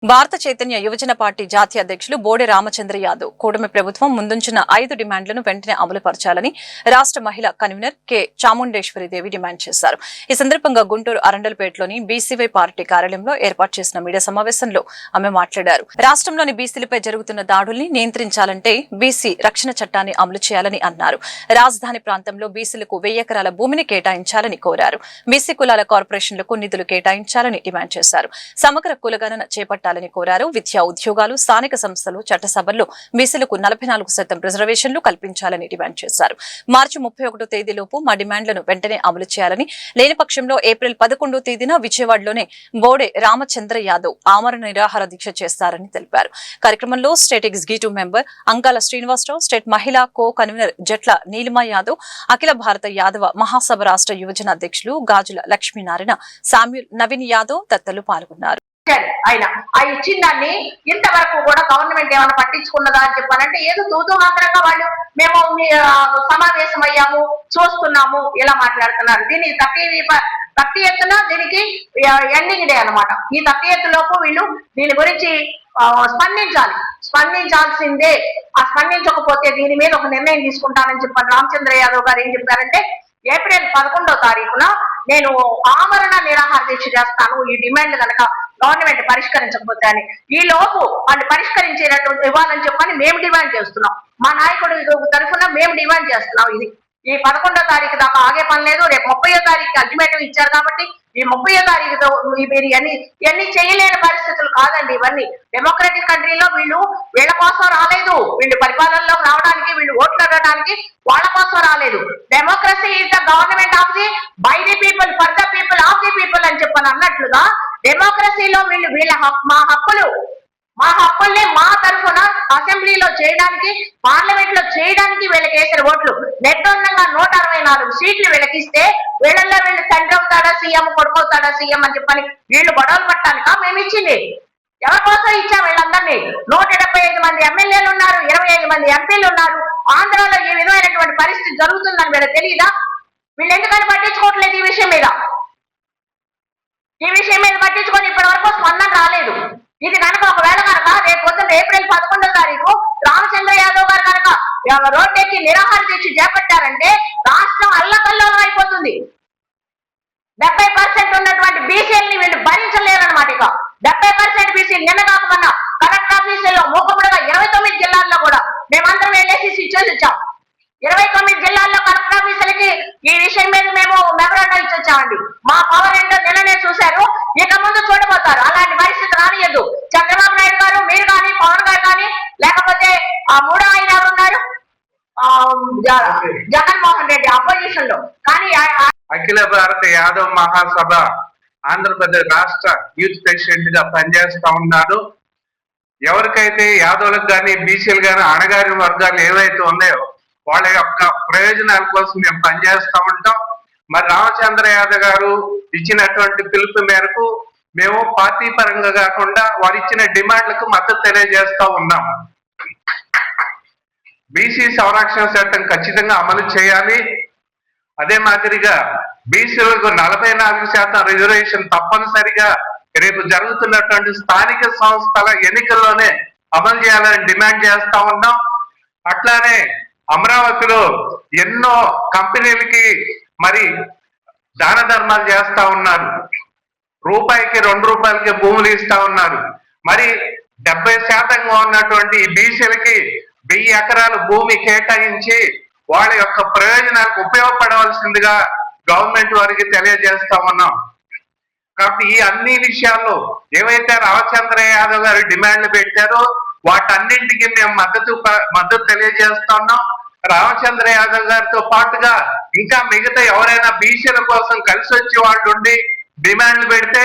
భారత చైతన్య యువజన పార్టీ జాతీయ అధ్యక్షులు బోడే రామచంద్ర యాదవ్ కూటమి ప్రభుత్వం ముందుంచిన 5 డిమాండ్లను వెంటనే అమలుపరచాలని రాష్ట్ర మహిళా కన్వీనర్ కె చాముండేశ్వరిదేవి డిమాండ్ చేశారు. ఈ సందర్భంగా గుంటూరు అరండల్పేటలోని బీసీవై పార్టీ కార్యాలయంలో ఏర్పాటు చేసిన మీడియా సమావేశంలో ఆమె మాట్లాడారు. రాష్ట్రంలోని బీసీలపై జరుగుతున్న దాడుల్ని నియంత్రించాలంటే బీసీ రక్షణ చట్టాన్ని అమలు చేయాలని అన్నారు. రాజధాని ప్రాంతంలో బీసీలకు 1000 ఎకరాల భూమిని కేటాయించాలని కోరారు. బీసీ కులాల కార్పొరేషన్లకు నిధులు కేటాయించాలని డిమాండ్ చేశారు. సమగ్ర కులగణన చేపట్టాలని కోరారు. విద్యా ఉద్యోగాలు, స్థానిక సంస్థలు, చట్టసభల్లో బీసీలకు 44% రిజర్వేషన్లు కల్పించాలని డిమాండ్ చేశారు. మార్చి 31వ తేదీలోపు మా డిమాండ్లను వెంటనే అమలు చేయాలని, లేని పక్షంలో ఏప్రిల్ 11వ తేదీన విజయవాడలోనే బోడే రామచంద్ర యాదవ్ ఆమరణ నిరాహార దీక్ష చేస్తారని తెలిపారు. కార్యక్రమంలో state executive member Ankala Srinivasa Rao, state మహిళా కో కన్వీనర్ జట్ల నీలిమా యాదవ్, అఖిల భారత యాదవ మహాసభ రాష్ట్ర యువజన అధ్యక్షులు గాజుల లక్ష్మీనారాయణ, సామ్యూల్, నవీన్ యాదవ్ తదితరులు పాల్గొన్నారు. ఆయన ఆ ఇచ్చిన దాన్ని ఇంతవరకు కూడా గవర్నమెంట్ ఏమైనా పట్టించుకున్నదా అని చెప్పాలంటే ఏదో తూతూ మాత్రంగా వాళ్ళు మేము సమావేశం అయ్యాము, చూస్తున్నాము ఇలా మాట్లాడుతున్నారు. దీనికి 30 ఎత్తున దీనికి ఎండింగ్ డే అనమాట. ఈ 30 ఎత్తులోపు వీళ్ళు దీని గురించి స్పందించాల్సిందే. ఆ స్పందించకపోతే దీని మీద ఒక నిర్ణయం తీసుకుంటానని చెప్పారు. రామచంద్ర యాదవ్ గారు ఏం చెప్పారంటే ఏప్రిల్ 11వ తారీఖున నేను ఆమరణ నిరాహార దీక్ష చేస్తాను, ఈ డిమాండ్ కనుక గవర్నమెంట్ పరిష్కరించకపోతే అని. ఈ లోపు వాళ్ళు పరిష్కరించేటట్టు ఇవ్వాలని చెప్పని మేము డిమాండ్ చేస్తున్నాం. మా నాయకుడు తరఫున మేము డిమాండ్ చేస్తున్నాం. ఇది ఈ 11వ తారీఖు దాకా ఆగే పని లేదు. రేపు 30వ తారీఖు అల్టిమేటం ఇచ్చారు కాబట్టి ఈ 30వ తారీఖుతో మీరు ఇవన్నీ చేయలేని పరిస్థితులు కాదండి. ఇవన్నీ డెమోక్రటిక్ కంట్రీలో వీళ్ళ కోసం రాలేదు. వీళ్ళు పరిపాలనలోకి రావడానికి, వీళ్ళు ఓట్లు అడగడానికి వాళ్ళ కోసం రాలేదు. Democracy is the government of the by the people for the people of the people అని చెప్పని అన్నట్లుగా డెమోక్రసీలో మా హక్కుల్ని మా తరఫున అసెంబ్లీలో చేయడానికి, పార్లమెంట్ లో చేయడానికి వీళ్ళకి వేసిన ఓట్లు నిర్బంధంగా 164 సీట్లు వీళ్ళకిస్తే వీళ్ళల్లో వీళ్ళు తండ్రి అవుతాడా సీఎం, కొడుకవుతాడా సీఎం అని చెప్పని వీళ్ళు గొడవలు పట్టానికా మేము ఇచ్చింది? ఎవరి కోసం ఇచ్చాం? వీళ్ళందరినీ 175 మంది ఎమ్మెల్యేలు ఉన్నారు, 25 మంది ఎంపీలు ఉన్నారు. ఆంధ్రాలో ఈ విధమైనటువంటి పరిస్థితి జరుగుతుందని వీళ్ళకి తెలియదా? వీళ్ళు ఎందుకని పట్టించుకోవట్లేదు ఈ విషయం మీద? పట్టించుకొని ఇప్పటి వరకు స్పందన రాలేదు. ఇది కనుక ఒకవేళ కనుక రేపు పొద్దున్న ఏప్రిల్ 11వ తారీఖు రామచంద్ర యాదవ్ గారు కనుక రోడ్డెక్కి నిరాహార దీక్ష చేపట్టారంటే రాష్ట్రం అల్లకల్లోలం అయిపోతుంది. 70% ఉన్నటువంటి బీసీలని వీళ్ళు భరించలేరన్నమాట. ఇక 70% బీసీలు నిన్న కాకుండా కలెక్టర్ ఆఫీసుల్లో మూకముడుగా 29 జిల్లాల్లో కూడా మేమందరం వెళ్ళేసి స్విచ్చెస్ ఇచ్చాం. 29 జిల్లాల్లో కలెక్టర్ ఆఫీసులకి ఈ విషయం మీద మేము మెమరాండం ఇచ్చి వచ్చామండి. మా పవర్ ఏంటో నిన్ననే చూశారు, ఇక ముందు చూడబోతారు. అలాంటి పరిస్థితి రానియద్దు. చంద్రబాబు నాయుడు గారు, మీరు కానీ, పవన్ గారు కానీ, లేకపోతే ఆ మూడో ఆయన ఎవరున్నారు, జగన్మోహన్ రెడ్డి అపోజిషన్ లో కానీ. అఖిల భారత యాదవ్ మహాసభ ఆంధ్రప్రదేశ్ రాష్ట్ర యూత్ ప్రెసిడెంట్ గా పనిచేస్తా ఉన్నాను. ఎవరికైతే యాదవులకు కానీ, బీసీలు కానీ, అణగారిన వర్గాలు ఏవైతే ఉన్నాయో వాళ్ళ యొక్క ప్రయోజనాల కోసం మేము పనిచేస్తూ ఉంటాం. మరి రామచంద్ర యాదవ్ గారు ఇచ్చినటువంటి పిలుపు మేరకు మేము పార్టీ పరంగా కాకుండా వారు ఇచ్చిన డిమాండ్లకు మద్దతు తెలియజేస్తూ ఉన్నాం. బీసీ సంరక్షణ చట్టం ఖచ్చితంగా అమలు చేయాలి. అదే మాదిరిగా బీసీలకు 44% రిజర్వేషన్ తప్పనిసరిగా రేపు జరుగుతున్నటువంటి స్థానిక సంస్థల ఎన్నికల్లోనే అమలు చేయాలని డిమాండ్ చేస్తా ఉన్నాం. అట్లానే అమరావతిలో ఎన్నో కంపెనీలకి మరి దాన ధర్మాలు చేస్తా ఉన్నారు. రూపాయికి 2 రూపాయలకి భూములు ఇస్తా ఉన్నారు. మరి 70% ఉన్నటువంటి ఈ బీసీలకి 1000 ఎకరాల భూమి కేటాయించి వాళ్ళ యొక్క ప్రయోజనాలకు ఉపయోగపడవలసిందిగా గవర్నమెంట్ వారికి తెలియజేస్తా ఉన్నాం. కాబట్టి ఈ అన్ని విషయాల్లో ఏవైతే రామచంద్ర యాదవ్ గారు డిమాండ్లు పెట్టారో వాటన్నింటికి మేము మద్దతు తెలియజేస్తా ఉన్నాం. రామచంద్ర యాదవ్ గారితో పాటుగా ఇంకా మిగతా ఎవరైనా బీసీల కోసం కలిసి వచ్చే వాళ్ళు ఉండి డిమాండ్లు పెడితే